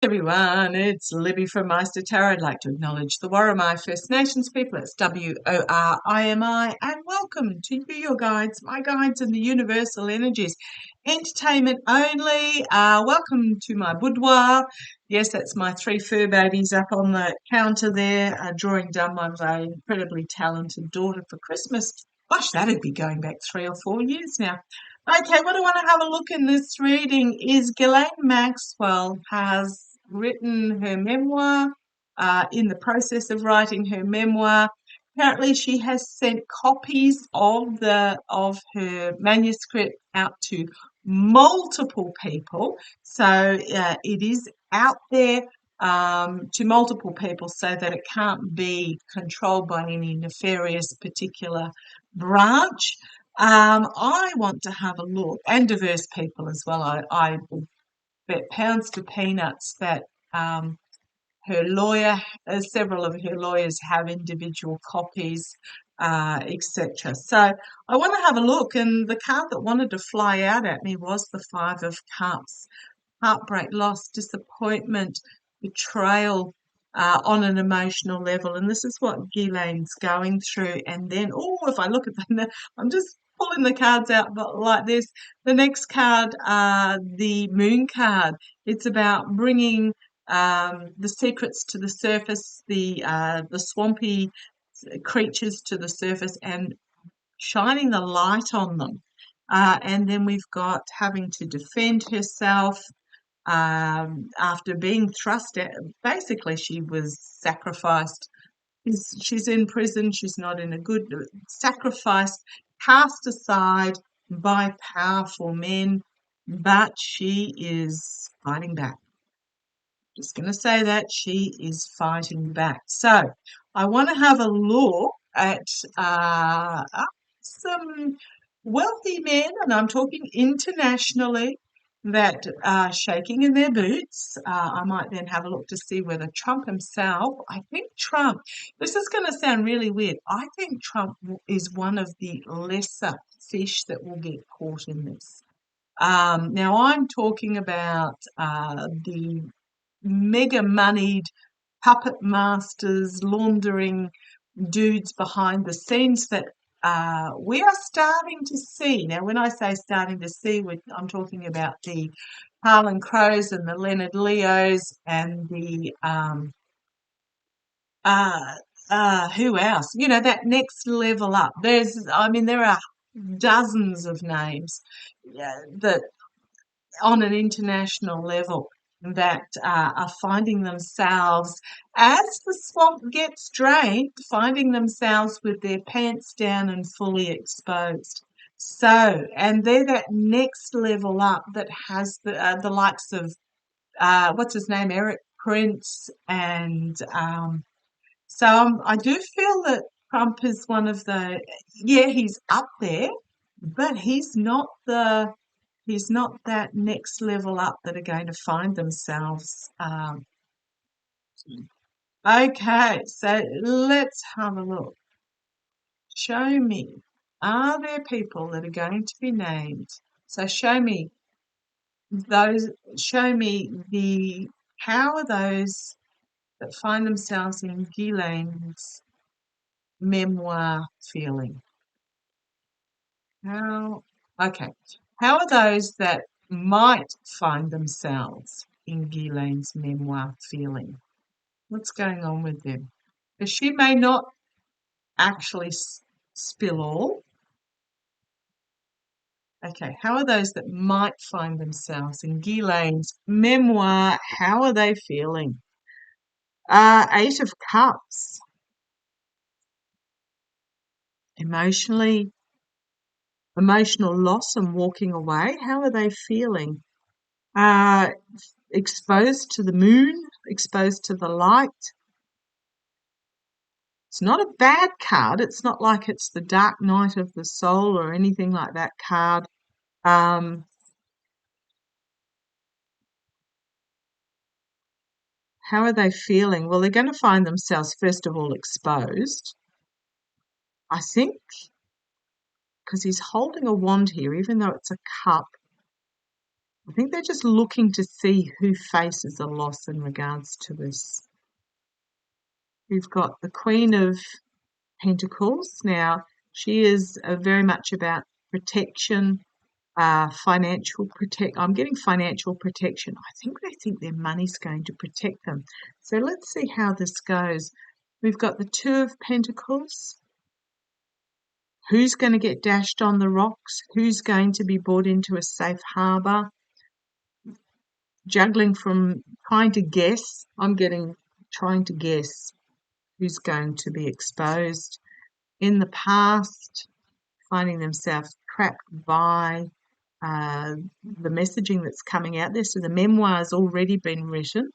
Everyone, it's Libby from Meister Tarot. I'd like to acknowledge the Worimi First Nations people. It's WORIMI, and welcome to your guides, my guides, and the universal energies. Entertainment only. Welcome to my boudoir. Yes, that's my three fur babies up on the counter there, drawing done by my incredibly talented daughter for Christmas. Gosh, that'd be going back 3 or 4 years now. Okay, what I want to have a look in this reading is Ghislaine Maxwell has written her memoir, in the process of writing her memoir. Apparently, she has sent copies of her manuscript out to multiple people. So it is out there to multiple people so that it can't be controlled by any nefarious particular branch. I want to have a look, and diverse people as well. I bet pounds to peanuts that her lawyer, several of her lawyers have individual copies, etc. So I want to have a look, and the card that wanted to fly out at me was the Five of Cups. Heartbreak, loss, disappointment, betrayal on an emotional level. And this is what Ghislaine's going through. And then, if I look at them, I'm just pulling the cards out like this. The next card, the Moon card, it's about bringing the secrets to the surface, the swampy creatures to the surface, and shining the light on them. And then we've got having to defend herself after being thrust at. Basically, she was sacrificed. She's in prison. She's not in a good sacrificed, cast aside by powerful men, but she is fighting back. Just going to say that she is fighting back. So I want to have a look at some wealthy men, and I'm talking internationally, that are shaking in their boots. I might then have a look to see whether Trump himself, I think Trump, this is going to sound really weird, I think Trump is one of the lesser fish that will get caught in this. Now I'm talking about the mega moneyed puppet masters, laundering dudes behind the scenes that we are starting to see. Now, when I say starting to see, I'm talking about the Harlan Crows and the Leonard Leos and the who else? That next level up. There are dozens of names that on an international level that are finding themselves, as the swamp gets drained, finding themselves with their pants down and fully exposed. So, and they're that next level up that has the likes of, what's his name, Eric Prince, and I do feel that Trump is one of he's up there, but he's not that next level up that are going to find themselves. Okay, so let's have a look. Show me, are there people that are going to be named? So show me how are those that find themselves in Ghislaine's memoir feeling? How are those that might find themselves in Ghislaine's memoir feeling? What's going on with them? Because she may not actually spill all. Okay, how are those that might find themselves in Ghislaine's memoir? How are they feeling? Eight of Cups. Emotional loss and walking away. How are they feeling? Exposed to the moon, exposed to the light. It's not a bad card. It's not like it's the Dark Night of the Soul or anything like that card. How are they feeling? Well, they're going to find themselves, first of all, exposed. I think because he's holding a wand here, even though it's a cup. I think they're just looking to see who faces a loss in regards to this. We've got the Queen of Pentacles. Now, she is very much about protection, financial I'm getting financial protection. I think they think their money's going to protect them. So let's see how this goes. We've got the Two of Pentacles. Who's going to get dashed on the rocks? Who's going to be brought into a safe harbour? Juggling from trying to guess. I'm getting trying to guess who's going to be exposed. In the past, finding themselves trapped by the messaging that's coming out there. So the memoir's already been written.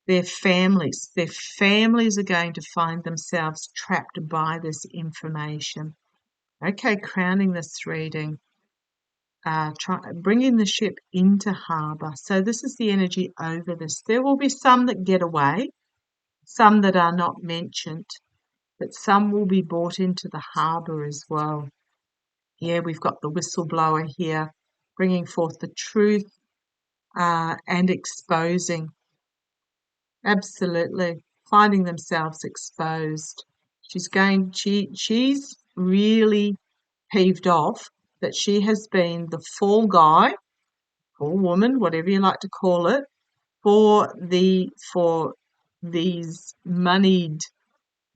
Their families are going to find themselves trapped by this information. Okay, crowning this reading, bringing the ship into harbour. So this is the energy over this. There will be some that get away, some that are not mentioned, but some will be brought into the harbour as well. Yeah, we've got the whistleblower here, bringing forth the truth and exposing. Absolutely, finding themselves exposed. She's really peeved off that she has been the fall guy, fall woman, whatever you like to call it, for these moneyed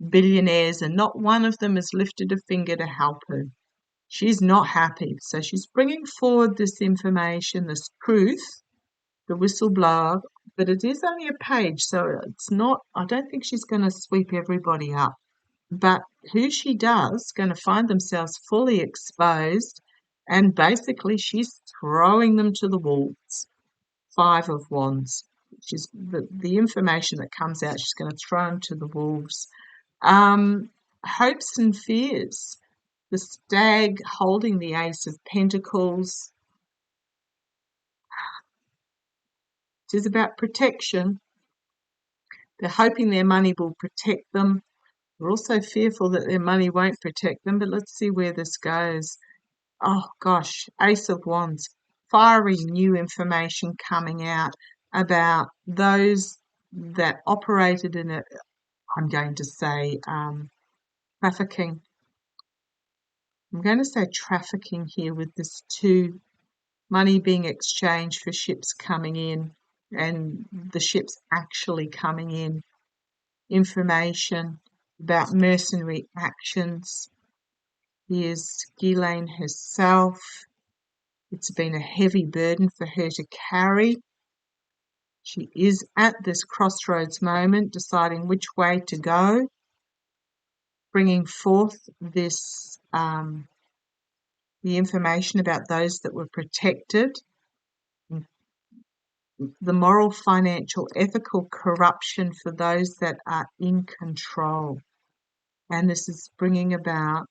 billionaires, and not one of them has lifted a finger to help her. She's not happy. So she's bringing forward this information, this truth, the whistleblower, but it is only a page, so it's not, I don't think she's going to sweep everybody up. But who she does going to find themselves fully exposed, and basically she's throwing them to the wolves. Five of Wands. She's the information that comes out, she's going to throw them to the wolves. Hopes and fears. The Stag holding the Ace of Pentacles. It is about protection. They're hoping their money will protect them. They're also fearful that their money won't protect them, but let's see where this goes. Oh gosh, Ace of Wands. Fiery new information coming out about those that operated in it, I'm going to say trafficking. I'm going to say trafficking here with this two, money being exchanged for ships coming in and the ships actually coming in. Information about mercenary actions. Here's Ghislaine herself. It's been a heavy burden for her to carry. She is at this crossroads moment, deciding which way to go, bringing forth this the information about those that were protected, the moral, financial, ethical corruption for those that are in control. And this is bringing about,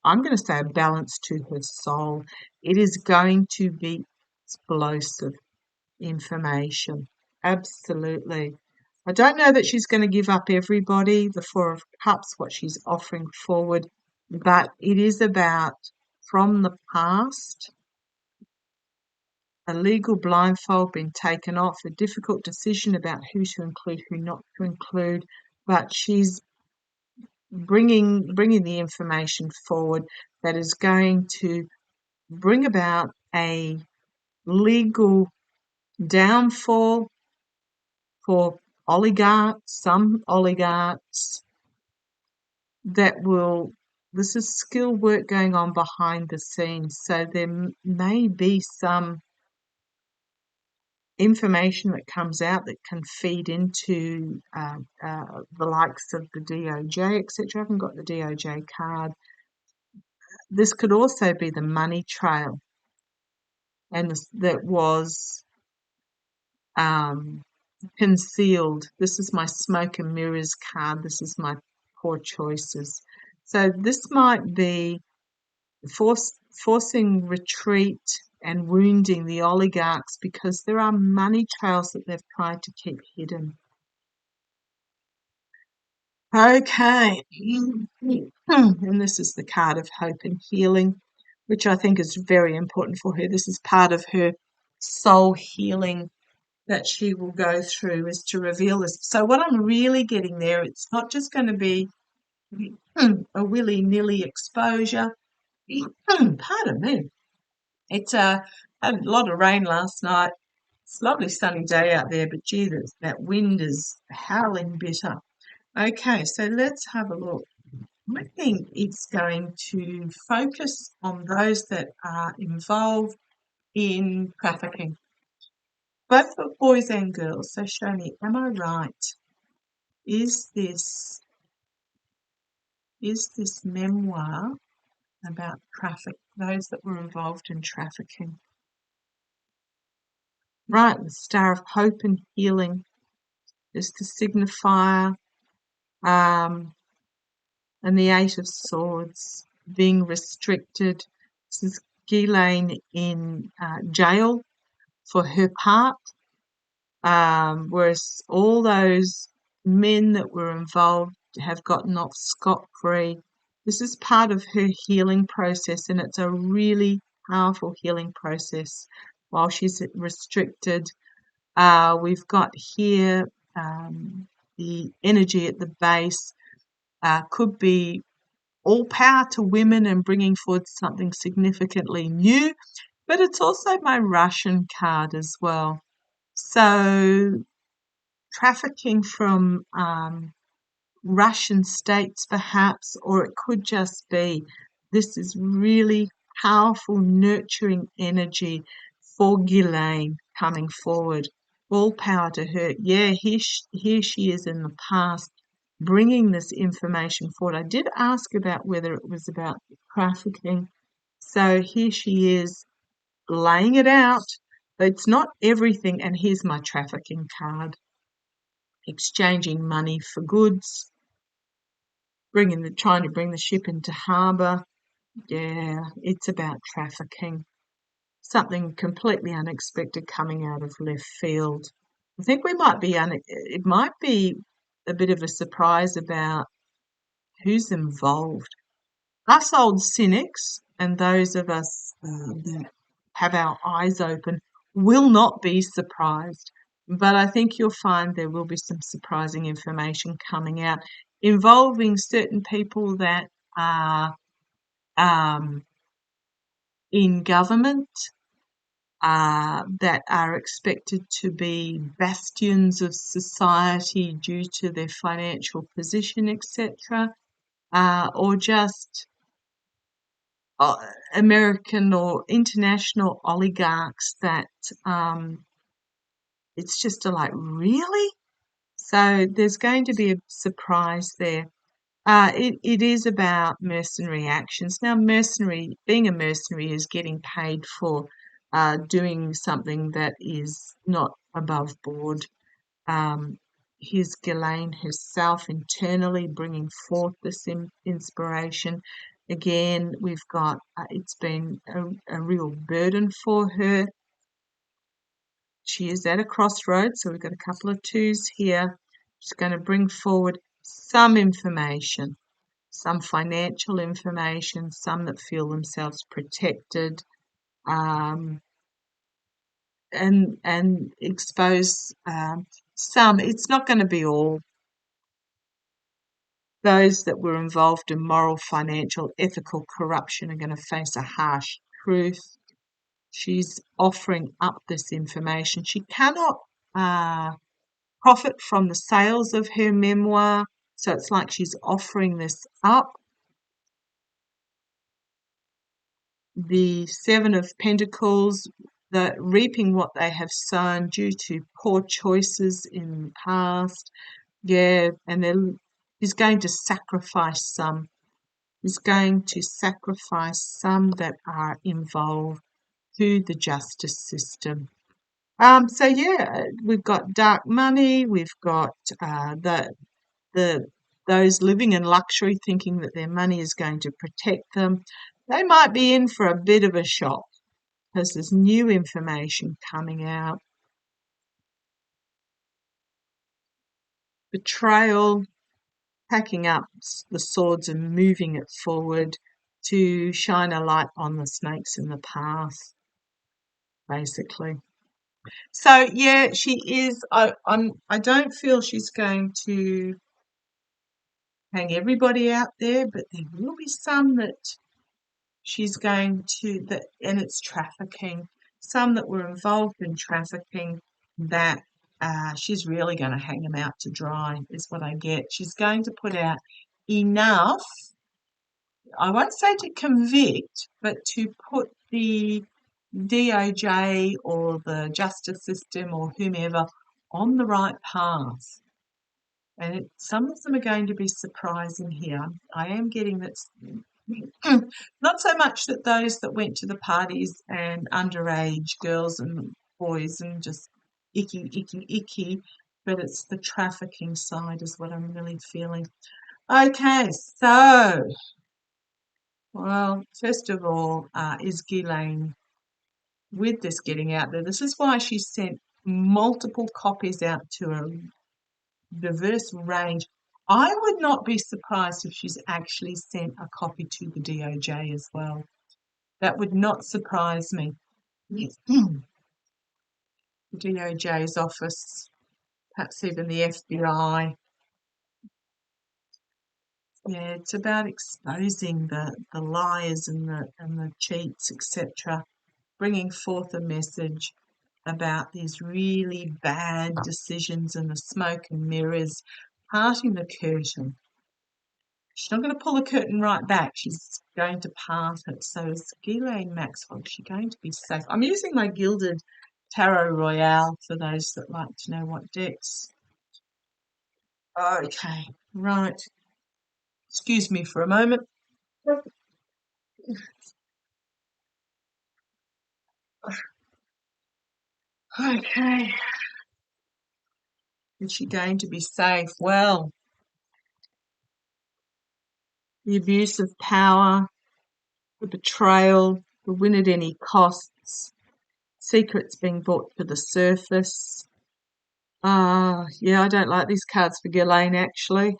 I'm going to say, a balance to her soul. It is going to be explosive information. Absolutely. I don't know that she's going to give up everybody, the Four of Cups, what she's offering forward, but it is about, from the past, a legal blindfold being taken off, a difficult decision about who to include, who not to include, but she's bringing the information forward that is going to bring about a legal downfall for oligarchs, some oligarchs that will, this is skill work going on behind the scenes, so there may be some information that comes out that can feed into the likes of the DOJ, etc. I haven't got the DOJ card. This could also be the money trail, and that was concealed. This is my smoke and mirrors card. This is my poor choices. So this might be forcing retreat and wounding the oligarchs because there are money trails that they've tried to keep hidden. Okay, and this is the card of hope and healing. which I think is very important for her. This is part of her soul healing that she will go through, is to reveal this. So what I'm really getting there, it's not just going to be a willy-nilly exposure. Pardon me. It's had a lot of rain last night. It's a lovely sunny day out there, but gee, that wind is howling bitter. Okay, so let's have a look. I think it's going to focus on those that are involved in trafficking, both for boys and girls. So show me, am I right? Is this memoir about those that were involved in trafficking? Right, the Star of Hope and Healing is the signifier, and the Eight of Swords, being restricted. This is Ghislaine in jail for her part, whereas all those men that were involved have gotten off scot-free. This is part of her healing process, and it's a really powerful healing process while she's restricted. We've got here the energy at the base could be all power to women and bringing forward something significantly new, but it's also my Russian card as well. So trafficking from Russian states perhaps, or it could just be this is really powerful nurturing energy for Ghislaine coming forward. All power to her. Yeah, here she is in the past bringing this information forward. I did ask about whether it was about trafficking. So here she is laying it out. But it's not everything. And here's my trafficking card. Exchanging money for goods. Trying to bring the ship into harbour. Yeah, it's about trafficking. Something completely unexpected coming out of left field. I think it might be a bit of a surprise about who's involved. Us old cynics and those of us that have our eyes open will not be surprised. But I think you'll find there will be some surprising information coming out involving certain people that are in government, that are expected to be bastions of society due to their financial position, etc., or just American or international oligarchs that it's just like, really? So there's going to be a surprise there. It is about mercenary actions. Now, being a mercenary is getting paid for doing something that is not above board. Here's Ghislaine herself internally bringing forth this inspiration. Again, we've got, it's been a real burden for her. She is at a crossroads, so we've got a couple of twos here. She's going to bring forward some information, some financial information, some that feel themselves protected, and expose some. It's not going to be all. Those that were involved in moral, financial, ethical corruption are going to face a harsh truth. She's offering up this information. She cannot profit from the sales of her memoir, so it's like she's offering this up. The Seven of Pentacles, the reaping what they have sown due to poor choices in the past. Yeah, and then he's going to sacrifice some. He's going to sacrifice some that are involved to the justice system. So yeah, we've got dark money. We've got those living in luxury, thinking that their money is going to protect them. They might be in for a bit of a shock because there's new information coming out. Betrayal, packing up the swords and moving it forward. to shine a light on the snakes in the path, basically. So yeah, she is. I don't feel she's going to hang everybody out there, but there will be some that she's going to that, and it's trafficking. Some that were involved in trafficking that she's really going to hang them out to dry, is what I get. She's going to put out enough. I won't say to convict, but to put the DOJ or the justice system or whomever on the right path. And some of them are going to be surprising here. I am getting that, not so much that those that went to the parties and underage girls and boys and just icky, icky, icky, but it's the trafficking side is what I'm really feeling. Okay, so, well, first of all, is Ghislaine with this getting out there? This is why she sent multiple copies out to a diverse range. I would not be surprised if she's actually sent a copy to the DOJ as well. That would not surprise me. The DOJ's office, perhaps even the FBI. Yeah, it's about exposing the liars and the cheats, etc. Bringing forth a message about these really bad decisions and the smoke and mirrors, parting the curtain. She's not going to pull the curtain right back. She's going to part it. So is Ghislaine Maxwell. She's going to be safe. I'm using my Gilded Tarot Royale for those that like to know what decks. Okay, right. Excuse me for a moment. Okay. Is she going to be safe? Well, the abuse of power, the betrayal, the win at any costs, secrets being brought to the surface. Yeah, I don't like these cards for Ghislaine, actually.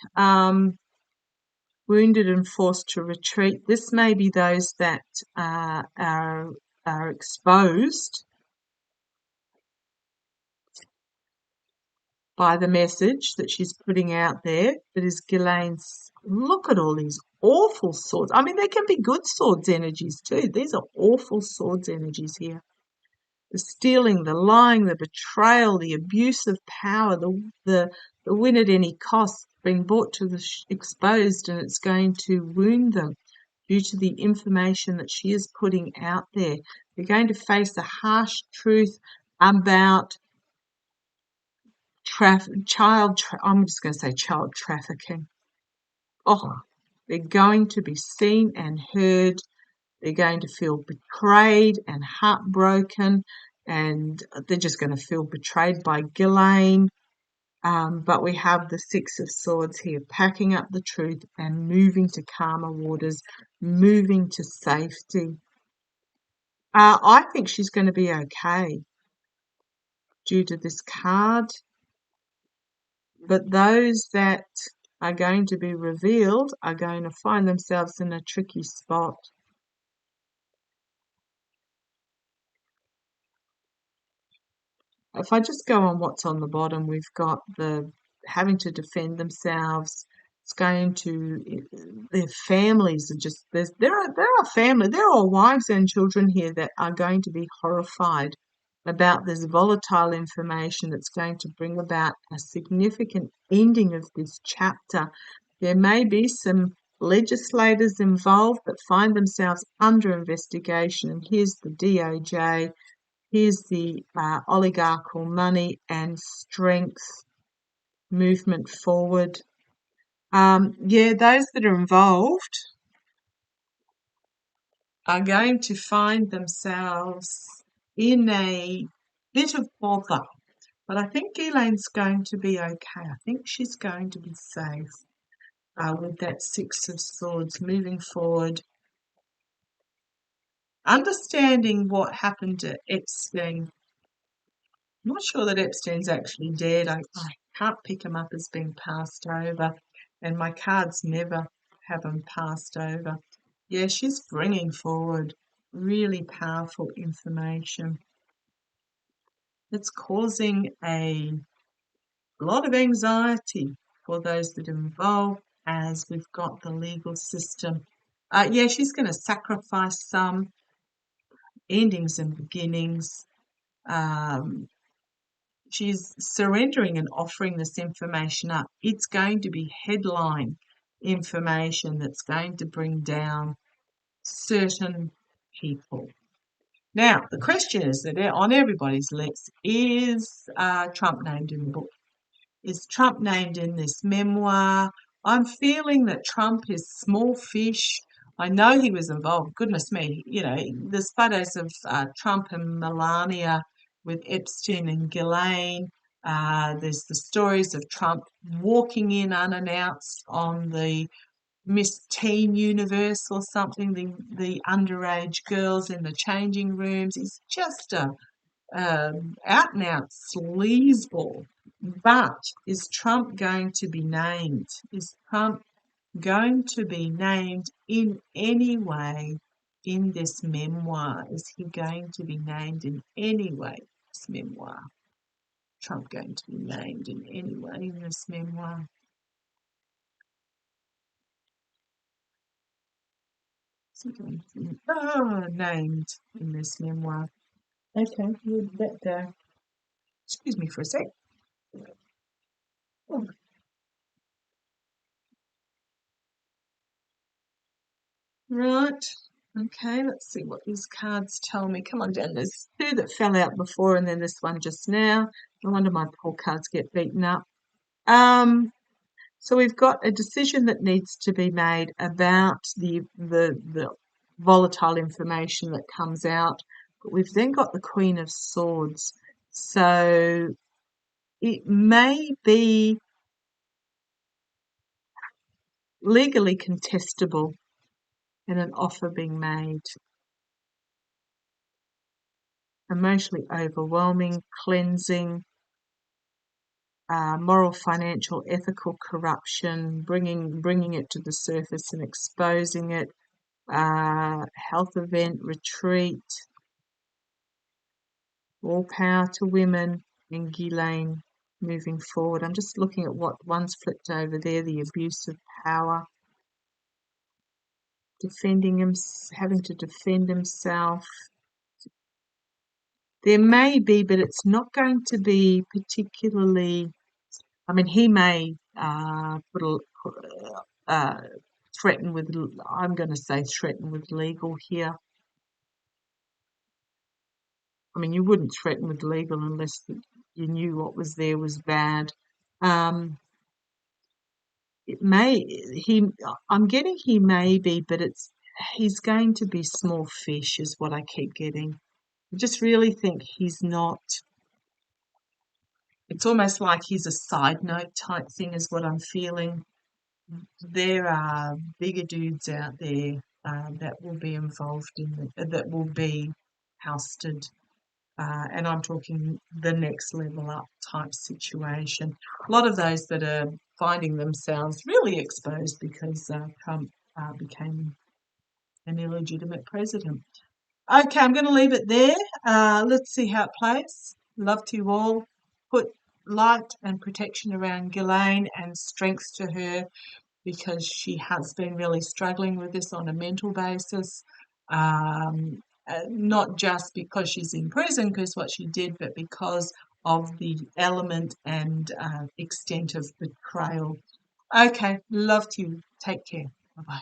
Wounded and forced to retreat. This may be those that are exposed by the message that she's putting out there. That is Ghislaine's. Look at all these awful swords. I mean, there can be good swords energies too. These are awful swords energies here. The stealing, the lying, the betrayal, the abuse of power, the win at any cost, being brought to the exposed, and it's going to wound them due to the information that she is putting out there. They're going to face a harsh truth about I'm just going to say child trafficking. Oh, they're going to be seen and heard. They're going to feel betrayed and heartbroken, and they're just going to feel betrayed by Ghislaine. But we have the Six of Swords here, packing up the truth and moving to calmer waters, moving to safety. I think she's going to be okay due to this card. But those that are going to be revealed are going to find themselves in a tricky spot. If I just go on what's on the bottom, we've got the having to defend themselves. It's going to their families are just there are wives and children here that are going to be horrified about this volatile information that's going to bring about a significant ending of this chapter. There may be some legislators involved that find themselves under investigation, and here's the DOJ. Here's the oligarchical money and strength movement forward. Yeah, those that are involved are going to find themselves in a bit of bother. But I think Ghislaine's going to be okay. I think she's going to be safe with that Six of Swords moving forward. Understanding what happened to Epstein. I'm not sure that Epstein's actually dead. I can't pick him up as being passed over, and my cards never have him passed over. Yeah, she's bringing forward really powerful information. It's causing a lot of anxiety for those that are involved, as we've got the legal system. Yeah, she's going to sacrifice some endings and beginnings. Um, she's surrendering and offering this information up. It's going to be headline information that's going to bring down certain people. Now, the question is that on everybody's lips, is Trump named in the book? Is Trump named in this memoir? I'm feeling that Trump is small fish. I know he was involved. Goodness me, there's photos of Trump and Melania with Epstein and Ghislaine. There's the stories of Trump walking in unannounced on the Miss Teen Universe or something, the underage girls in the changing rooms. He's just a out and out sleazeball. But is Trump going to be named? Is Trump going to be named in any way in this memoir? Is he going to be named in any way in this memoir? Trump going to be named in any way in this memoir? Is he going to be named in this memoir? Okay, we'll let that. Excuse me for a sec. Oh, right. Okay, let's see what these cards tell me. Come on down. There's two that fell out before and then this one just now. No wonder my poor cards get beaten up. So we've got a decision that needs to be made about the volatile information that comes out. But we've then got the Queen of Swords. So it may be legally contestable and an offer being made. Emotionally overwhelming, cleansing, moral, financial, ethical corruption, bringing it to the surface and exposing it, health event, retreat, all power to women, and Ghislaine moving forward. I'm just looking at what one's flipped over there, the abuse of power, having to defend himself. There may be, but it's not going to be particularly. I mean, he may threaten with. I'm going to say threaten with legal here. I mean, you wouldn't threaten with legal unless you knew what was there was bad. It may. I'm getting he may be, but he's going to be small fish, is what I keep getting. I just really think he's not. It's almost like he's a side note type thing, is what I'm feeling. There are bigger dudes out there that will be involved that will be ousted, and I'm talking the next level up type situation. A lot of those that are finding themselves really exposed because Trump became an illegitimate president. Okay, I'm going to leave it there. Let's see how it plays. Love to you all. Put light and protection around Ghislaine and strength to her, because she has been really struggling with this on a mental basis, not just because she's in prison, because what she did, but because of the element and extent of betrayal. Okay, love to you. Take care. Bye-bye.